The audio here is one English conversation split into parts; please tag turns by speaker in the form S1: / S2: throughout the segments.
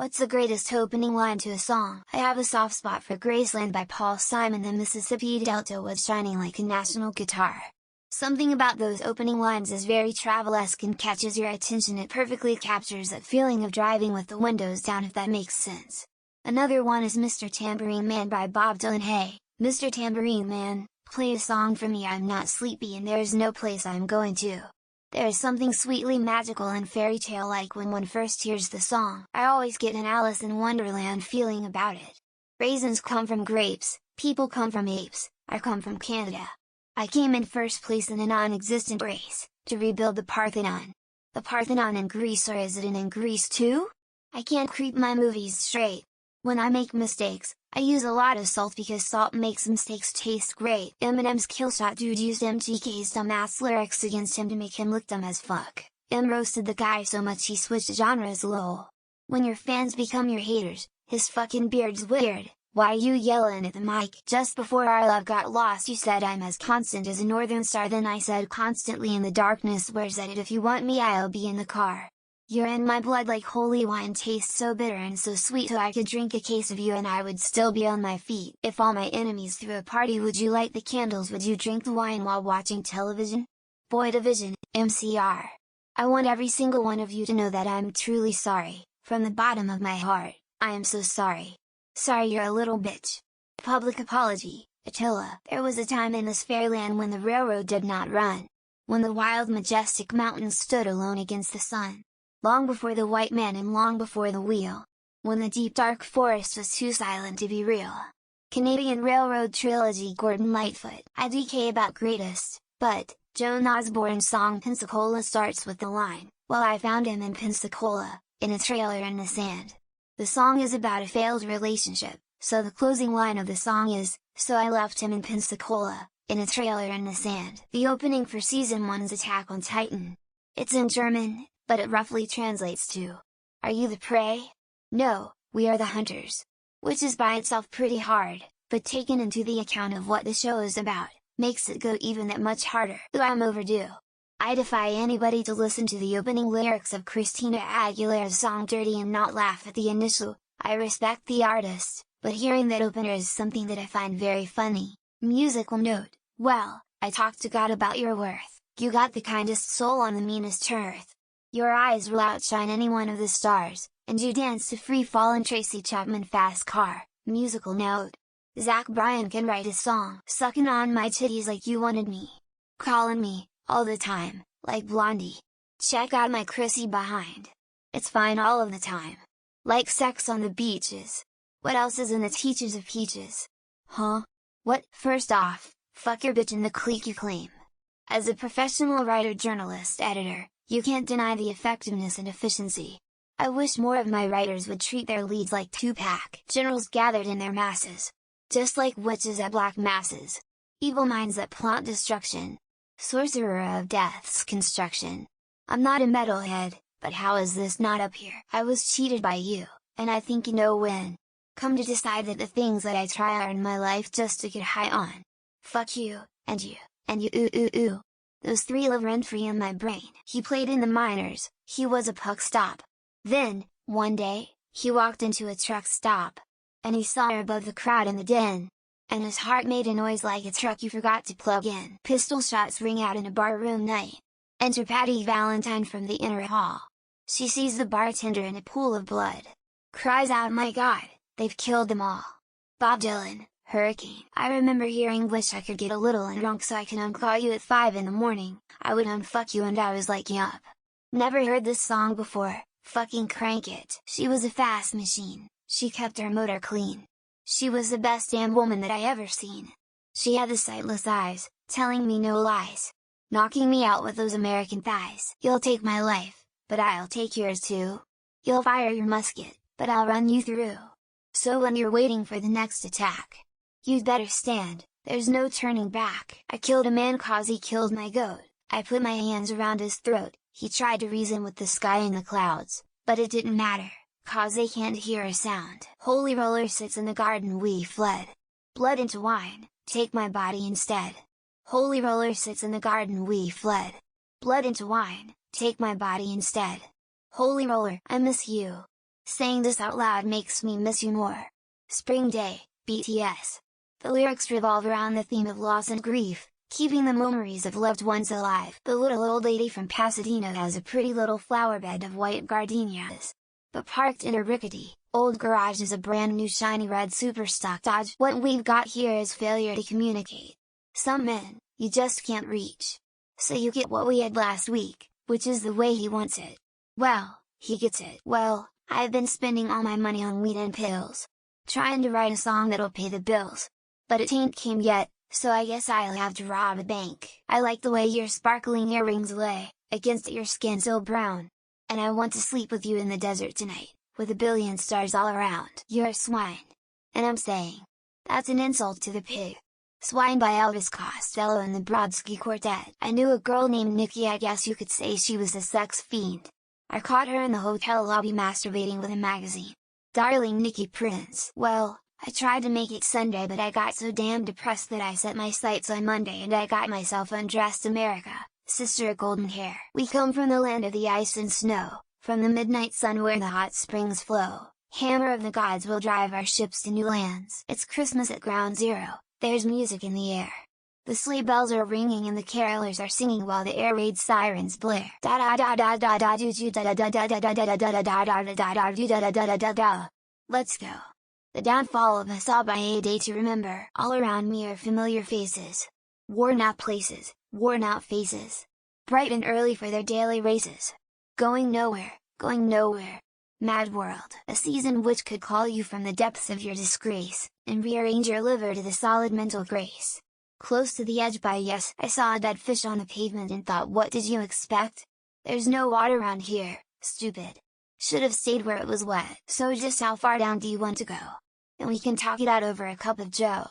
S1: What's the greatest opening line to a song? I have a soft spot for Graceland by Paul Simon. The Mississippi Delta was shining like a national guitar. Something about those opening lines is very travel-esque and catches your attention. It perfectly captures that feeling of driving with the windows down, if that makes sense. Another one is Mr. Tambourine Man by Bob Dylan. Hey, Mr. Tambourine Man, play a song for me. I'm not sleepy and there's no place I'm going to. There is something sweetly magical and fairy tale-like when one first hears the song. I always get an Alice in Wonderland feeling about it. Raisins come from grapes, people come from apes, I come from Canada. I came in first place in a non-existent race, to rebuild the Parthenon. The Parthenon in Greece, or is it in Greece too? I can't keep my movies straight. When I make mistakes, I use a lot of salt because salt makes mistakes taste great. Eminem's Killshot Dude used MGK's dumbass lyrics against him to make him look dumb as fuck. M roasted the guy so much he switched genres. Lol. When your fans become your haters, his fucking beard's weird. Why you yelling at the mic? Just before our love got lost you said I'm as constant as a northern star. Then I said constantly in the darkness, where's that? If you want me I'll be in the car. You're in my blood like holy wine, tastes so bitter and so sweet, so I could drink a case of you and I would still be on my feet. If all my enemies threw a party, would you light the candles? Would you drink the wine while watching television? Boy Division, MCR. I want every single one of you to know that I'm truly sorry, from the bottom of my heart. I am so sorry. Sorry you're a little bitch. Public apology, Attila. There was a time in this fairyland when the railroad did not run. When the wild majestic mountains stood alone against the sun. Long before the white man and long before the wheel. When the deep dark forest was too silent to be real. Canadian Railroad Trilogy. Gordon Lightfoot. IDK about greatest, but, Joan Osborne's song Pensacola starts with the line, well I found him in Pensacola, in a trailer in the sand. The song is about a failed relationship, so the closing line of the song is, so I left him in Pensacola, in a trailer in the sand. The opening for Season 1's Attack on Titan. It's in German, but it roughly translates to, are you the prey? No, we are the hunters. Which is by itself pretty hard, but taken into the account of what the show is about, makes it go even that much harder. Ooh, I'm overdue. I defy anybody to listen to the opening lyrics of Christina Aguilera's song Dirty and not laugh at the initial. I respect the artist, but hearing that opener is something that I find very funny. Musical note, well, I talked to God about your worth, you got the kindest soul on the meanest earth. Your eyes will outshine any one of the stars, and you dance to Free Fall and Tracy Chapman Fast Car. Musical note. Zach Bryan can write a song. Sucking on my titties like you wanted me. Calling me, all the time, like Blondie. Check out my Chrissy behind. It's fine all of the time. Like sex on the beaches. What else is in the Teachers of Peaches? Huh? What? First off, fuck your bitch in the clique you claim. As a professional writer, journalist, editor, you can't deny the effectiveness and efficiency. I wish more of my writers would treat their leads like Tupac. Generals gathered in their masses. Just like witches at black masses. Evil minds that plot destruction. Sorcerer of death's construction. I'm not a metalhead, but how is this not up here? I was cheated by you, and I think you know when. Come to decide that the things that I try are in my life just to get high on. Fuck you, and you, and you ooh ooh ooh. Those three live rent-free in my brain. He played in the minors, he was a puck stop. Then, one day, he walked into a truck stop. And he saw her above the crowd in the den. And his heart made a noise like a truck you forgot to plug in. Pistol shots ring out in a barroom night. Enter Patty Valentine from the inner hall. She sees the bartender in a pool of blood. Cries out, my God, they've killed them all. Bob Dylan, Hurricane. I remember hearing wish I could get a little drunk so I can uncall you at 5 in the morning, I would unfuck you and I was like yup. Never heard this song before, fucking crank it. She was a fast machine, she kept her motor clean. She was the best damn woman that I ever seen. She had the sightless eyes, telling me no lies. Knocking me out with those American thighs. You'll take my life, but I'll take yours too. You'll fire your musket, but I'll run you through. So when you're waiting for the next attack, you'd better stand, there's no turning back. I killed a man cause he killed my goat. I put my hands around his throat, he tried to reason with the sky and the clouds, but it didn't matter, cause they can't hear a sound. Holy roller sits in the garden we fled. Blood into wine, take my body instead. Holy roller sits in the garden we fled. Blood into wine, take my body instead. Holy roller, I miss you. Saying this out loud makes me miss you more. Spring Day, BTS. The lyrics revolve around the theme of loss and grief, keeping the memories of loved ones alive. The little old lady from Pasadena has a pretty little flower bed of white gardenias. But parked in a rickety, old garage is a brand new shiny red superstock Dodge. What we've got here is failure to communicate. Some men, you just can't reach. So you get what we had last week, which is the way he wants it. Well, he gets it. Well, I've been spending all my money on weed and pills. Trying to write a song that'll pay the bills. But it ain't came yet, so I guess I'll have to rob a bank. I like the way your sparkling earrings lay against your skin so brown. And I want to sleep with you in the desert tonight, with a billion stars all around. You're a swine. And I'm saying, that's an insult to the pig. Swine by Elvis Costello and the Brodsky Quartet. I knew a girl named Nikki, I guess you could say she was a sex fiend. I caught her in the hotel lobby masturbating with a magazine. Darling Nikki Prince. Well, I tried to make it Sunday, but I got so damn depressed that I set my sights on Monday and I got myself undressed. America, sister of golden hair. We come from the land of the ice and snow, from the midnight sun where the hot springs flow. Hammer of the gods will drive our ships to new lands. It's Christmas at Ground Zero, there's music in the air. The sleigh bells are ringing and the carolers are singing while the air raid sirens blare. Da da da da da da do do da da da da da da da da da da da da da do da da da da da da. Let's go. The downfall of us all by a day to remember. All around me are familiar faces. Worn out places, worn out faces. Bright and early for their daily races. Going nowhere, going nowhere. Mad world. A season which could call you from the depths of your disgrace, and rearrange your liver to the solid mental grace. Close to the edge by yes, I saw a dead fish on the pavement and thought, what did you expect? There's no water around here, stupid. Should have stayed where it was wet. So just how far down do you want to go? And we can talk it out over a cup of joe.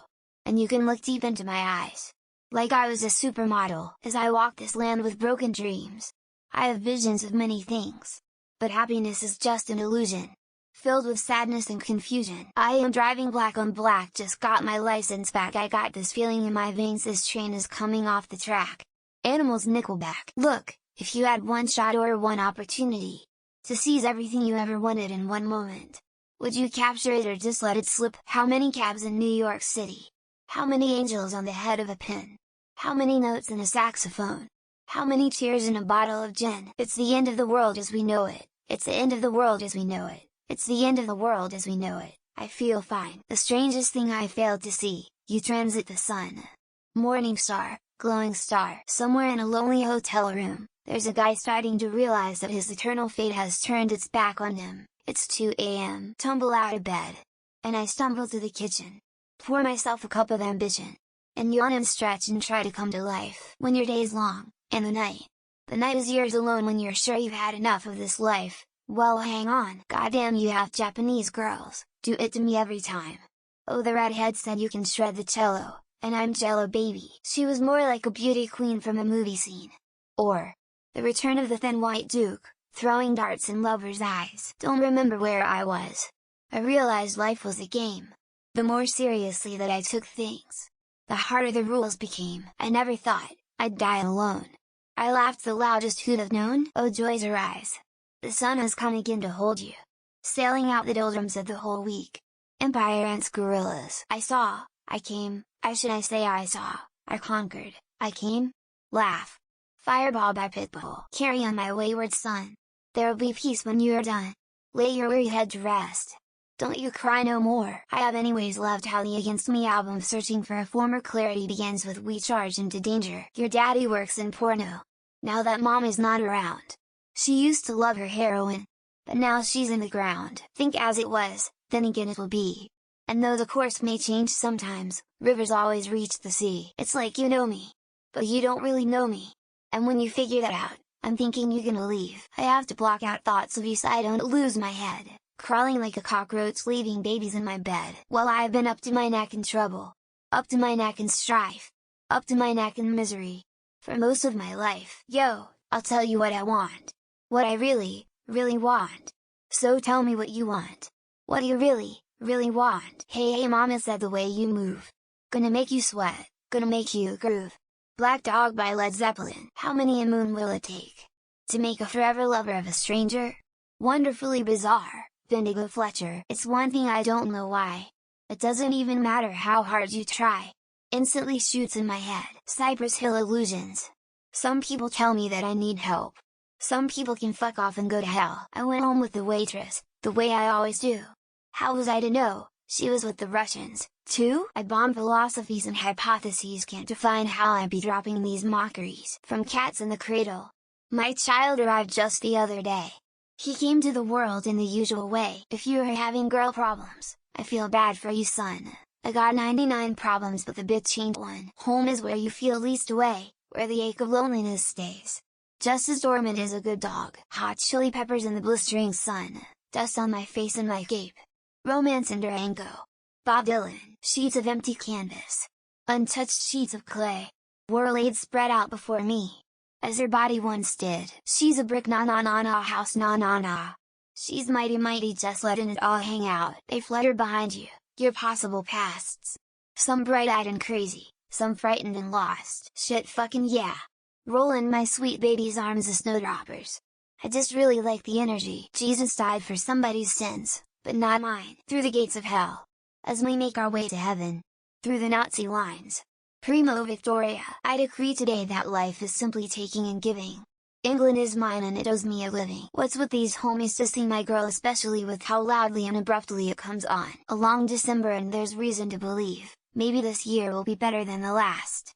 S1: And you can look deep into my eyes. Like I was a supermodel, as I walk this land with broken dreams. I have visions of many things. But happiness is just an illusion. Filled with sadness and confusion. I am driving black on black, just got my license back. I got this feeling in my veins, this train is coming off the track. Animals Nickelback. Look, if you had one shot or one opportunity to seize everything you ever wanted in one moment, would you capture it or just let it slip? How many cabs in New York City? How many angels on the head of a pin? How many notes in a saxophone? How many cheers in a bottle of gin? It's the end of the world as we know it. It's the end of the world as we know it. It's the end of the world as we know it. I feel fine. The strangest thing I failed to see, you transit the sun. Morning star, glowing star. Somewhere in a lonely hotel room, there's a guy starting to realize that his eternal fate has turned its back on him. It's 2 a.m. Tumble out of bed. And I stumble to the kitchen. Pour myself a cup of ambition. And yawn and stretch and try to come to life. When your day's long, and the night is yours alone when you're sure you've had enough of this life. Well, hang on. Goddamn, you half Japanese girls, do it to me every time. Oh, the redhead said you can shred the cello, and I'm Jello baby. She was more like a beauty queen from a movie scene. Or, The Return of the Thin White Duke, throwing darts in lovers' eyes. Don't remember where I was. I realized life was a game. The more seriously that I took things, the harder the rules became. I never thought I'd die alone. I laughed the loudest who'd have known. Oh, joys arise. The sun has come again to hold you. Sailing out the doldrums of the whole week. Empire ants gorillas. I saw, I came, I saw, I conquered, I came. Laugh. Fireball by Pitbull. Carry on my wayward son. There'll be peace when you're done. Lay your weary head to rest. Don't you cry no more. I have anyways loved how the Against Me album Searching for a Former Clarity begins with We charge into danger. Your daddy works in porno. Now that mom is not around. She used to love her heroin. But now she's in the ground. Think as it was, then again it will be. And though the course may change sometimes, rivers always reach the sea. It's like you know me. But you don't really know me. And when you figure that out, I'm thinking you're gonna leave. I have to block out thoughts of you so I don't lose my head. Crawling like a cockroach leaving babies in my bed. Well, I've been up to my neck in trouble. Up to my neck in strife. Up to my neck in misery. For most of my life. Yo, I'll tell you what I want. What I really, really want. So tell me what you want. What do you really, really want? Hey mama said the way you move. Gonna make you sweat, gonna make you groove. Black Dog by Led Zeppelin. How many a moon will it take to make a forever lover of a stranger? Wonderfully bizarre, Bendigo Fletcher. It's one thing I don't know why. It doesn't even matter how hard you try. Instantly shoots in my head. Cypress Hill Illusions. Some people tell me that I need help. Some people can fuck off and go to hell. I went home with the waitress, the way I always do. How was I to know? She was with the Russians, too? I bomb philosophies and hypotheses, can't define how I be dropping these mockeries. From Cats in the Cradle. My child arrived just the other day. He came to the world in the usual way. If you are having girl problems, I feel bad for you, son. I got 99 problems but the bitch ain't one. Home is where you feel least away, where the ache of loneliness stays. Justice Dormant is a good dog. Hot chili peppers in the blistering sun, dust on my face and my cape. Romance in Durango. Bob Dylan. Sheets of empty canvas. Untouched sheets of clay. Were laid spread out before me, as her body once did. She's a brick na na na na house na na na. She's mighty mighty, just letting it all hang out. They flutter behind you, your possible pasts. Some bright-eyed and crazy, some frightened and lost. Shit fucking yeah! Roll in my sweet baby's arms as snowdroppers. I just really like the energy. Jesus died for somebody's sins, but not mine. Through the gates of hell, as we make our way to heaven. Through the Nazi lines. Primo Victoria. I decree today that life is simply taking and giving. England is mine and it owes me a living. What's with these homies dissing my girl, especially with how loudly and abruptly it comes on? A long December and there's reason to believe, maybe this year will be better than the last.